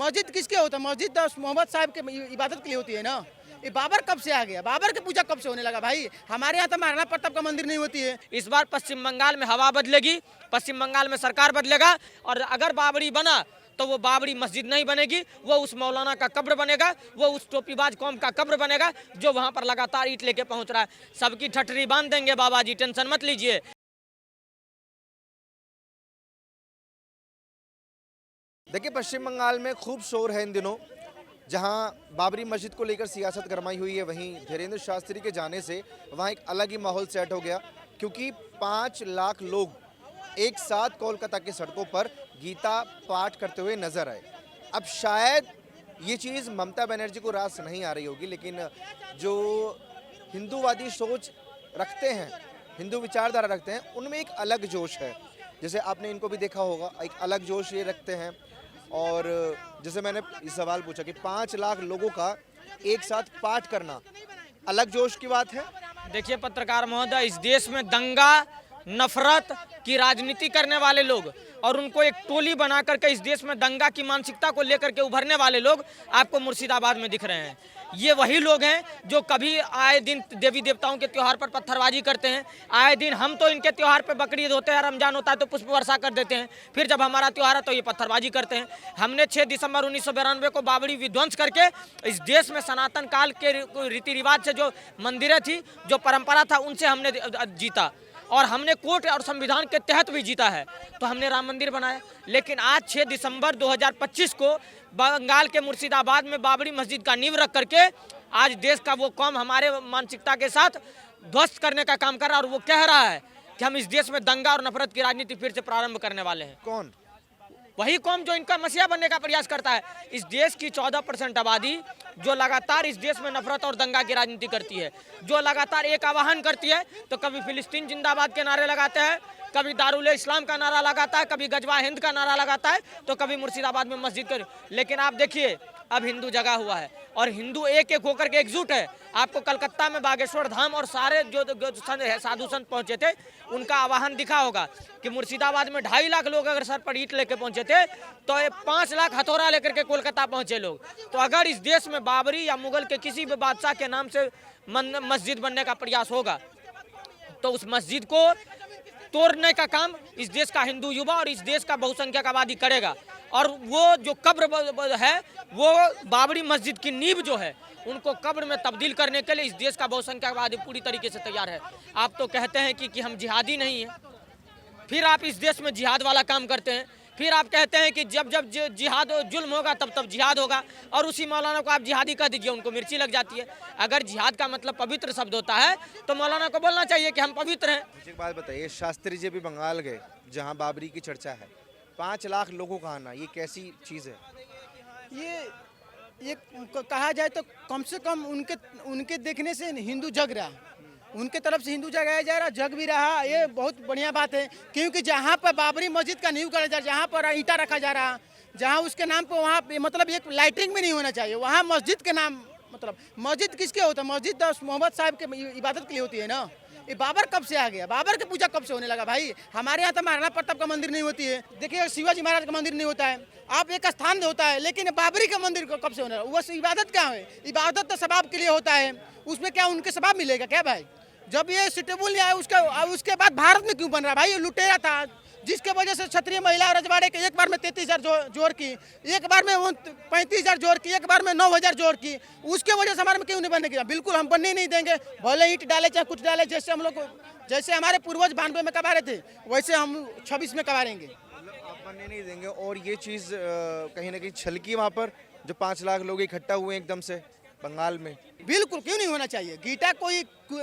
मस्जिद किसके होता है? मस्जिद तो मोहम्मद साहब के इबादत के लिए होती है ना। ये बाबर कब से आ गया? बाबर की पूजा कब से होने लगा भाई? हमारे यहाँ तो महाराणा प्रताप का मंदिर नहीं होती है। इस बार पश्चिम बंगाल में हवा बदलेगी, पश्चिम बंगाल में सरकार बदलेगा, और अगर बाबरी बना तो वो बाबरी मस्जिद नहीं बनेगी, वो उस मौलाना का कब्र बनेगा, वो उस टोपीबाज कौम का कब्र बनेगा जो वहाँ पर लगातार ईंट लेके पहुँच रहा है। सबकी ठठरी बांध देंगे बाबा जी, टेंशन मत लीजिए। देखिए, पश्चिम बंगाल में खूब शोर है इन दिनों। जहां बाबरी मस्जिद को लेकर सियासत गरमाई हुई है, वहीं धीरेन्द्र शास्त्री के जाने से वहां एक अलग ही माहौल सेट हो गया, क्योंकि 5 लाख लोग एक साथ कोलकाता की सड़कों पर गीता पाठ करते हुए नजर आए। अब शायद ये चीज़ ममता बनर्जी को रास नहीं आ रही होगी, लेकिन जो हिंदूवादी सोच रखते हैं, हिंदू विचारधारा रखते हैं, उनमें एक अलग जोश है। जैसे आपने इनको भी देखा होगा, एक अलग जोश ये रखते हैं। और जैसे मैंने इस सवाल पूछा कि 5 लाख लोगों का एक साथ पाठ करना अलग जोश की बात है। देखिए पत्रकार महोदय, इस देश में दंगा नफरत की राजनीति करने वाले लोग और उनको एक टोली बना करके इस देश में दंगा की मानसिकता को लेकर के उभरने वाले लोग आपको मुर्शिदाबाद में दिख रहे हैं। ये वही लोग हैं जो कभी आए दिन देवी देवताओं के त्योहार पर पत्थरबाजी करते हैं। आए दिन हम तो इनके त्योहार पर बकरीद होते हैं, रमजान होता है तो पुष्प वर्षा कर देते हैं, फिर जब हमारा त्योहार है तो ये पत्थरबाजी करते हैं। हमने 6 दिसंबर 1992 को बाबरी विध्वंस करके इस देश में सनातन काल के रीति रिवाज से जो मंदिरें थी, जो परंपरा था, उनसे हमने जीता और हमने कोर्ट और संविधान के तहत भी जीता है। तो हमने राम मंदिर बनाया। लेकिन आज 6 दिसंबर 2025 को बंगाल के मुर्शिदाबाद में बाबरी मस्जिद का नींव रख करके आज देश का वो कौम हमारे मानसिकता के साथ ध्वस्त करने का काम कर रहा है और वो कह रहा है कि हम इस देश में दंगा और नफरत की राजनीति फिर से प्रारंभ करने वाले हैं। कौन? वही कौम जो इनका मसीहा बनने का प्रयास करता है। इस देश की 14% आबादी जो लगातार इस देश में नफरत और दंगा की राजनीति करती है, जो लगातार एक आह्वान करती है, तो कभी फिलिस्तीन जिंदाबाद के नारे लगाते हैं, कभी दारुल इस्लाम का नारा लगाता है, कभी गजवा हिंद का नारा लगाता है, तो कभी मुर्शिदाबाद में मस्जिद कर। लेकिन आप देखिए, अब हिंदू जगा हुआ है और हिंदू एक एक होकर के एकजुट है। आपको कलकत्ता में बागेश्वर धाम और सारे जो साधु संत पहुंचे थे, उनका आह्वान दिखा होगा कि मुर्शिदाबाद में 2.5 लाख लोग अगर सर पर ईंट लेके पहुंचे थे, तो 5 लाख हथौड़ा लेकर के कोलकाता पहुंचे लोग। तो अगर इस देश में बाबरी या मुगल के किसी भी बादशाह के नाम से मस्जिद बनने का प्रयास होगा, तो उस मस्जिद को तोड़ने का काम इस देश का हिंदू युवा और इस देश का बहुसंख्यक आबादी करेगा। और वो जो कब्र है, वो बाबरी मस्जिद की नींव जो है, उनको कब्र में तब्दील करने के लिए इस देश का बहुसंख्यक आबादी पूरी तरीके से तैयार है। आप तो कहते हैं कि हम जिहादी नहीं हैं, फिर आप इस देश में जिहाद वाला काम करते हैं। फिर आप कहते हैं कि जब जब जिहाद जुल्म होगा तब तब जिहाद होगा, और उसी मौलाना को आप जिहादी कह दीजिए, उनको मिर्ची लग जाती है। अगर जिहाद का मतलब पवित्र शब्द होता है तो मौलाना को बोलना चाहिए कि हम पवित्र हैं। मुझे एक बात बताइए, शास्त्री जी भी बंगाल गए जहां बाबरी की चर्चा है, 5 लाख लोगों का आना, ये कैसी चीज़ है? ये कहा जाए तो कम से कम उनके देखने से हिंदू जग रहा है, उनके तरफ से हिंदू जगाया जा रहा, जग भी रहा। ये बहुत बढ़िया बात है, क्योंकि जहाँ पर बाबरी मस्जिद का नींव करा जा रहा, जहाँ पर ईंटा रखा जा रहा, जहाँ उसके नाम पर वहाँ मतलब एक लाइटिंग भी नहीं होना चाहिए, वहाँ मस्जिद के नाम, मतलब मस्जिद किसके होता है? मस्जिद तो मोहम्मद साहब के इबादत के लिए होती है ना। ये बाबर कब से आ गया? बाबर की पूजा कब से होने लगा भाई? हमारे यहाँ तो महाराणा प्रताप का मंदिर नहीं होती है। देखिए, शिवाजी महाराज का मंदिर नहीं होता है, आप एक स्थान होता है, लेकिन बाबरी का मंदिर कब से होने लगा? वो इबादत क्या है? इबादत तो सबाब के लिए होता है, उसमें क्या उनके सबाब मिलेगा क्या भाई? जब ये सुटेबल नहीं आया उसके बाद भारत में क्यों बन रहा है भाई? ये लुटेरा था, जिसके वजह से क्षत्रिय महिला रजवाड़े के एक बार में 33,000 जोर की, एक बार में 35,000 जोर की, एक बार में 9,000 जोर की। उसके वजह से हमारे में क्यों नहीं बनने की? बिल्कुल हम बनने नहीं देंगे, भले ईंट डाले चाहे कुछ डाले। जैसे हम लोग, जैसे हमारे पूर्वज 92 में कबारे थे, वैसे हम 26 में कबारेंगे। आप बनने नहीं देंगे। और ये चीज़ कहीं ना कहीं छलकी वहाँ पर, जो 5 लाख लोग इकट्ठा हुए एकदम से बंगाल में। बिल्कुल क्यों नहीं होना चाहिए?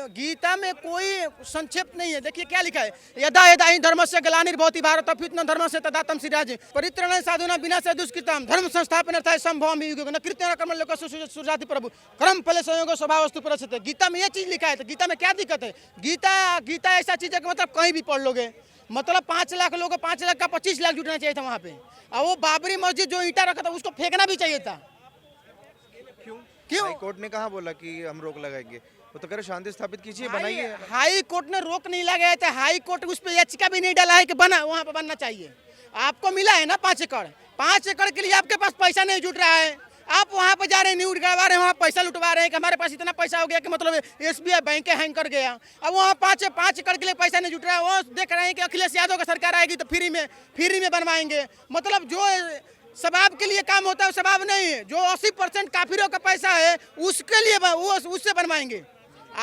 गीता में कोई संक्षेप नहीं है। देखिए क्या लिखा है, यदा यदा हि धर्मस्य ग्लानिर्भवति भारत अभ्युत्थानं धर्मस्य तदात्मनं सृजामि परित्राणाय साधूनां विनाशाय दुष्कृतां धर्म संस्थापनार्थाय संभवामि युगे न कृत्यं कर्म लोकस्य सुजाति प्रभु कर्म फले संयोग स्वभावस्तु प्रसते। गीता में ये चीज लिखा है, तो गीता में क्या दिक्कत है? गीता ऐसा चीज है कि मतलब कहीं भी पढ़ लोगे, मतलब 5 लाख लोगों, 5 लाख का 25 लाख जुटना चाहिए था वहाँ पे। और वो बाबरी मस्जिद जो ईंटा रखा था, उसको फेंकना भी चाहिए था। क्यों? हाई कोर्ट ने कहा बोला कि हम रोक लगाएंगे, वो तो कह रहे शांति स्थापित कीजिए, बनाइए। हाई कोर्ट ने रोक नहीं लगाया था, हाई कोर्ट उस पर याचिका भी नहीं डाला है कि बना, वहाँ पे बनना चाहिए। आपको मिला है ना 5 एकड़, 5 एकड़ के लिए आपके पास पैसा नहीं जुट रहा है, आप वहाँ पे जा रहे हैं, न्यूज करवा रहे हैं, वहाँ पैसा लुटवा रहे हैं कि हमारे पास इतना पैसा हो गया कि मतलब SBI बैंक हैंग कर गया। अब वहाँ 5 एकड़ के लिए पैसा नहीं जुट रहा है, वो देख रहे हैं कि अखिलेश यादव का सरकार आएगी तो फ्री में बनवाएंगे। मतलब जो शबाब के लिए काम होता है वो शबाब नहीं है, जो 80% काफिरों का पैसा है उसके लिए वो उससे बनवाएंगे।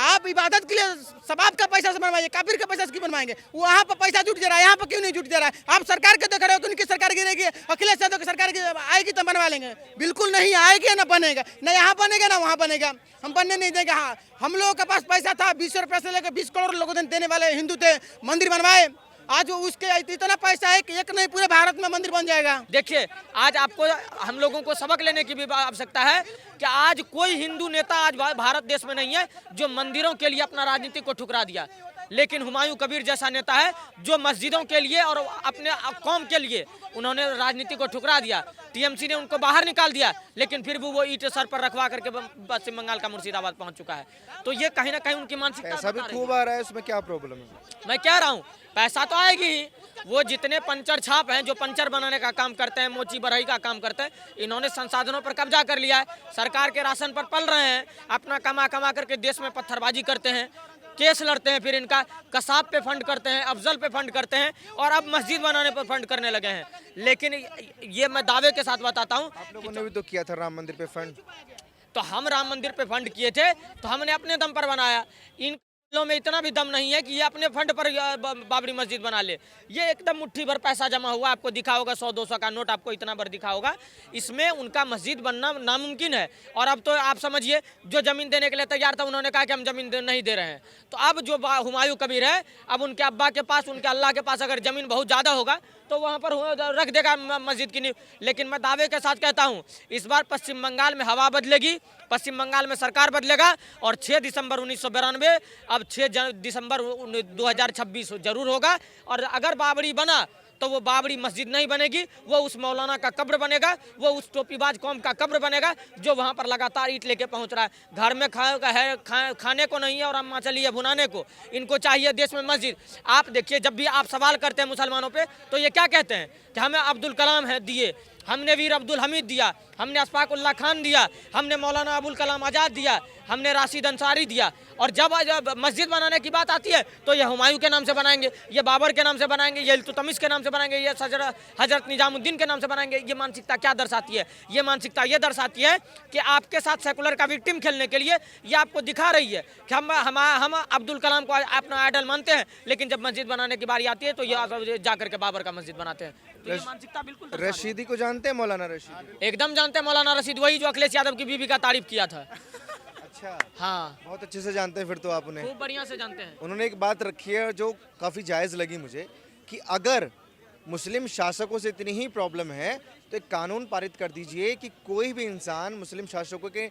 आप इबादत के लिए शबाब का पैसा से बनवाइए, काफिर का पैसा से क्यों बनवाएंगे? वहाँ पर पैसा जुट जा रहा है, यहाँ पर क्यों नहीं जुट जा रहा है? आप सरकार के देख रहे हो कि उनकी सरकार गिरेगी, अखिलेश यादव की सरकार आएगी तो बनवा लेंगे। बिल्कुल नहीं आएगी, ना बनेगा, ना यहाँ बनेगा ना वहाँ बनेगा, हम बनने नहीं देंगे। हाँ, हम लोगों के पास पैसा था, 20 रुपये से लेकर 20 करोड़ लोगों देने वाले हिंदू थे, मंदिर बनवाए। आज उसके इतना पैसा है कि एक नहीं पूरे भारत में मंदिर बन जाएगा। देखिए, आज आपको हम लोगों को सबक लेने की भी आवश्यकता है कि आज कोई हिंदू नेता आज भारत देश में नहीं है जो मंदिरों के लिए अपना राजनीति को ठुकरा दिया, लेकिन हुमायूं कबीर जैसा नेता है जो मस्जिदों के लिए और अपने कौम के लिए उन्होंने राजनीति को ठुकरा दिया। TMC ने उनको बाहर निकाल दिया, लेकिन फिर भी वो ईंट सर पर रखवा करके पश्चिम बंगाल का मुर्शिदाबाद पहुंच चुका है। तो ये कहीं ना कहीं उनकी मानसिकता ऐसा भी खूब आ रहा है, उसमें क्या प्रॉब्लम है? मैं कह रहा हूँ पैसा तो आएगी ही। वो जितने पंचर छाप हैं जो पंचर बनाने का काम करते हैं, मोची बढ़ई का काम करते हैं, इन्होंने संसाधनों पर कब्जा कर लिया है, सरकार के राशन पर पल रहे हैं, अपना कमा कमा करके देश में पत्थरबाजी करते हैं, केस लड़ते हैं, फिर इनका कसाब पे फंड करते हैं, अफजल पे फंड करते हैं और अब मस्जिद बनाने पर फंड करने लगे हैं। लेकिन ये मैं दावे के साथ बताता हूँ, आप लोगों ने भी तो किया था राम मंदिर पे फंड। तो हम राम मंदिर पे फंड किए थे तो हमने अपने दम पर बनाया। इन लोगों में इतना भी दम नहीं है कि ये अपने फंड पर बाबरी मस्जिद बना ले। ये एकदम मुट्ठी भर पैसा जमा हुआ, आपको दिखा होगा 100-200 का नोट आपको इतना भर दिखा होगा, इसमें उनका मस्जिद बनना नामुमकिन है। और अब तो आप समझिए, जो जमीन देने के लिए तैयार था उन्होंने कहा कि हम जमीन नहीं दे रहे हैं। तो अब जो हुमायूं कबीर है, अब उनके अब्बा के पास, उनके अल्लाह के पास अगर जमीन बहुत ज़्यादा होगा तो वहाँ पर रख देगा मस्जिद की नींव। लेकिन मैं दावे के साथ कहता हूँ, इस बार पश्चिम बंगाल में हवा बदलेगी, पश्चिम बंगाल में सरकार बदलेगा और 6 दिसंबर 1992 अब 6 दिसंबर 2026 जरूर होगा। और अगर बाबरी बना तो वो बाबरी मस्जिद नहीं बनेगी, वो उस मौलाना का कब्र बनेगा, वो उस टोपीबाज कौम का कब्र बनेगा जो वहाँ पर लगातार ईंट लेके पहुँच रहा है। घर में खाने को नहीं है और अम्मा चली है भुनाने को, इनको चाहिए देश में मस्जिद। आप देखिए, जब भी आप सवाल करते हैं मुसलमानों पे तो ये क्या कहते हैं कि हमें अब्दुल कलाम है दिए, हमने वीर अब्दुल हमीद दिया, हमने अशफाकुल्लाह खान दिया, हमने मौलाना अबुल कलाम आज़ाद दिया, हमने राशिद अंसारी दिया। और जब मस्जिद बनाने की बात आती है तो ये हुमायूं के नाम से बनाएंगे, ये बाबर के नाम से बनाएंगे, ये इल्तुतमिश के नाम से बनाएंगे, ये हजरत निजामुद्दीन के नाम से बनाएंगे। ये मानसिकता क्या दर्शाती है? ये मानसिकता ये दर्शाती है कि आपके साथ सेकुलर का विक्टिम खेलने के लिए ये आपको दिखा रही है कि हम अब्दुल कलाम को अपना आइडल मानते हैं, लेकिन जब मस्जिद बनाने की बारी आती है तो ये जाकर के बाबर का मस्जिद बनाते हैं। तो ये मानसिकता बिल्कुल रशीदी को जानते हैं? मौलाना रशीदी एकदम जानते हैं। मौलाना रशीद वही जो अखिलेश यादव की बीवी का तारीफ किया था। अच्छा, हाँ, बहुत अच्छे से जानते हैं फिर तो आप उन्हें। खूब बढ़िया से जानते हैं। उन्होंने एक बात रखी है जो काफ़ी जायज़ लगी मुझे, कि अगर मुस्लिम शासकों से इतनी ही प्रॉब्लम है तो एक कानून पारित कर दीजिए कि कोई भी इंसान मुस्लिम शासकों के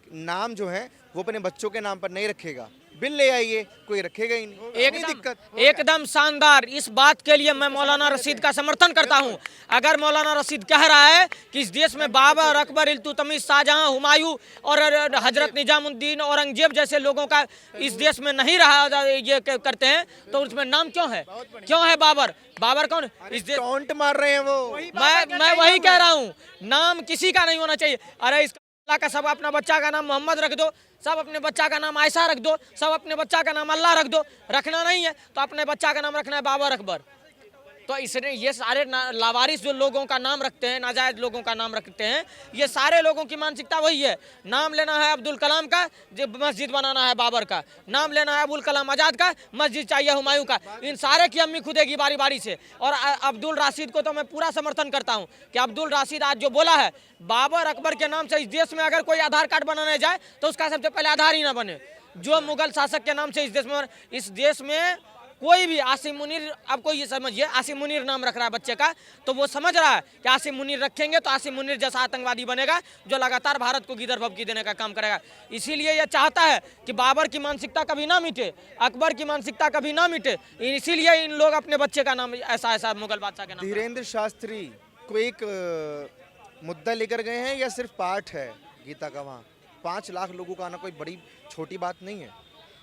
नाम जो है वो अपने बच्चों के नाम पर नहीं रखेगा। बिल ले आइए, कोई रखेगा ही नहीं। एकदम शानदार। इस बात के लिए मैं मौलाना रशीद का समर्थन करता हूं। अगर मौलाना रशीद कह रहा है कि इस देश में बाबर, अकबर, इल्तुतमिश, शाहजहां, हुमायूं और हजरत निजामुद्दीन, औरंगजेब जैसे लोगों का इस देश में नहीं रहा, ये करते हैं, तो उसमें नाम क्यों है? क्यों है बाबर? बाबर कौन? इस देश टॉन्ट मार रहे हैं वो। मैं वही कह रहा हूँ, नाम किसी का नहीं होना चाहिए। अरे इसका का सब अपना बच्चा का नाम मोहम्मद रख दो, सब अपने बच्चा का नाम आयशा रख दो, सब अपने बच्चा का नाम अल्लाह रख दो। रखना नहीं है तो अपने बच्चा का नाम रखना है बाबर, अकबर। तो इसने ये सारे लावारिस जो लोगों का नाम रखते हैं, नाजायज लोगों का नाम रखते हैं, ये सारे लोगों की मानसिकता वही है। नाम लेना है अब्दुल कलाम का, जब मस्जिद बनाना है बाबर का। नाम लेना है अबुल कलाम आज़ाद का, मस्जिद चाहिए हुमायूं का। इन सारे की अम्मी खुदेगी बारी बारी से। और अब्दुल राशिद को तो मैं पूरा समर्थन करता हूँ कि अब्दुल राशिद आज जो बोला है, बाबर अकबर के नाम से इस देश में अगर कोई आधार कार्ड बनाने जाए तो उसका सबसे पहले आधार ही ना बने। जो मुगल शासक के नाम से इस देश में कोई भी आसिम मुनीर, आपको ये समझिए, आसिम मुनीर नाम रख रहा है बच्चे का, तो वो समझ रहा है कि आसिम मुनीर रखेंगे तो आसिम मुनीर जैसा आतंकवादी बनेगा जो लगातार भारत को गिदर भभकी देने का काम करेगा। इसीलिए ये चाहता है कि बाबर की मानसिकता कभी ना मिटे, अकबर की मानसिकता कभी ना मिटे। इसीलिए इन लोग अपने बच्चे का नाम ऐसा मुगल बादशाह के नाम। धीरेन्द्र शास्त्री को एक मुद्दा लेकर गए हैं या सिर्फ पाठ है गीता का? वहाँ 5 लाख लोगों का आना कोई बड़ी छोटी बात नहीं है।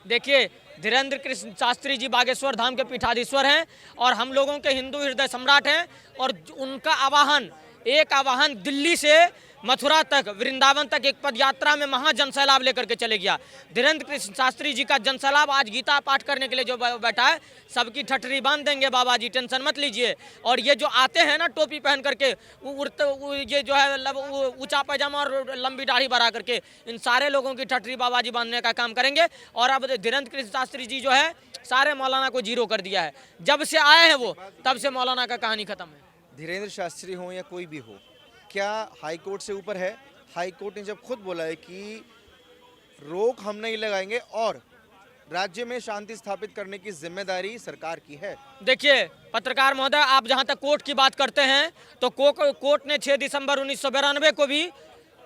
देखिए, धीरेन्द्र कृष्ण शास्त्री जी बागेश्वर धाम के पीठाधीश्वर हैं और हम लोगों के हिंदू हृदय सम्राट हैं। और उनका आवाहन एक आवाहन दिल्ली से मथुरा तक, वृंदावन तक एक पद यात्रा में महा जनसैलाब लेकर के चले गया। धीरेन्द्र कृष्ण शास्त्री जी का जनसैलाब आज गीता पाठ करने के लिए जो बैठा है, सबकी ठठरी बांध देंगे बाबा जी, टेंशन मत लीजिए। और ये जो आते हैं ना टोपी पहन करके, ये जो है ऊंचा पैजामा और लंबी दाढ़ी बढ़ा करके, इन सारे लोगों की ठठरी बाबा जी बांधने का काम करेंगे। और अब धीरेन्द्र कृष्ण शास्त्री जी जो है सारे मौलाना को जीरो कर दिया है। जब से आए हैं वो, तब से मौलाना का कहानी खत्म है। धीरेन्द्र शास्त्री हो या कोई भी हो, क्या हाई कोर्ट से ऊपर है? हाई कोर्ट ने जब खुद बोला है कि रोक हम नहीं लगाएंगे और राज्य में शांति स्थापित करने की जिम्मेदारी सरकार की है। देखिए पत्रकार महोदय, आप जहां तक कोर्ट की बात करते हैं तो कोर्ट ने 6 दिसंबर 1992 को भी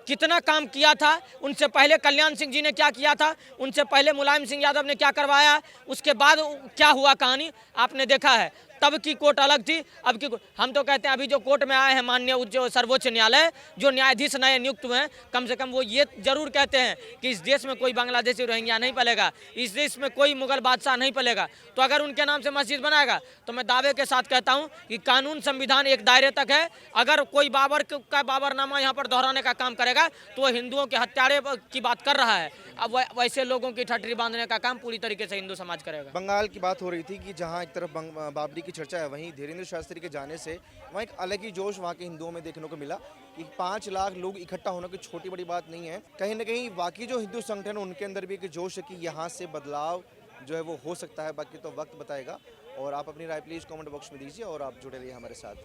कितना काम किया था। उनसे पहले कल्याण सिंह जी ने क्या किया था, उनसे पहले मुलायम सिंह यादव ने क्या करवाया, उसके बाद क्या हुआ कहानी आपने देखा है। तब की कोर्ट अलग थी, अब की हम तो कहते हैं अभी जो कोर्ट में आए हैं माननीय जो सर्वोच्च न्यायालय, जो न्यायाधीश नए नियुक्त हुए हैं, कम से कम वो ये जरूर कहते हैं कि इस देश में कोई बांग्लादेशी रोहिंग्या नहीं पलेगा, इस देश में कोई मुगल बादशाह नहीं पलेगा। तो अगर उनके नाम से मस्जिद बनाएगा तो मैं दावे के साथ कहता हूँ कि कानून संविधान एक दायरे तक है। अगर कोई बाबरनामा यहाँ पर दोहराने का काम करेगा तो वो हिंदुओं के हत्यारे की बात कर रहा है। अब वैसे लोगों की ठठरी बांधने का काम पूरी तरीके से हिंदू समाज करेगा। बंगाल की बात हो रही थी कि जहां एक तरफ बाबरी की चर्चा है, वहीं धीरेन्द्र शास्त्री के जाने से वहाँ एक अलग ही जोश वहाँ के हिंदुओं में देखने को मिला कि 5 लाख लोग इकट्ठा होना कोई छोटी बड़ी बात नहीं है। कहीं ना कहीं बाकी जो हिंदू संगठन उनके अंदर भी एक जोश है कि यहाँ से बदलाव जो है वो हो सकता है। बाकी तो वक्त बताएगा। और आप अपनी राय प्लीज़ कमेंट बॉक्स में दीजिए और आप जुड़े रहिए हमारे साथ।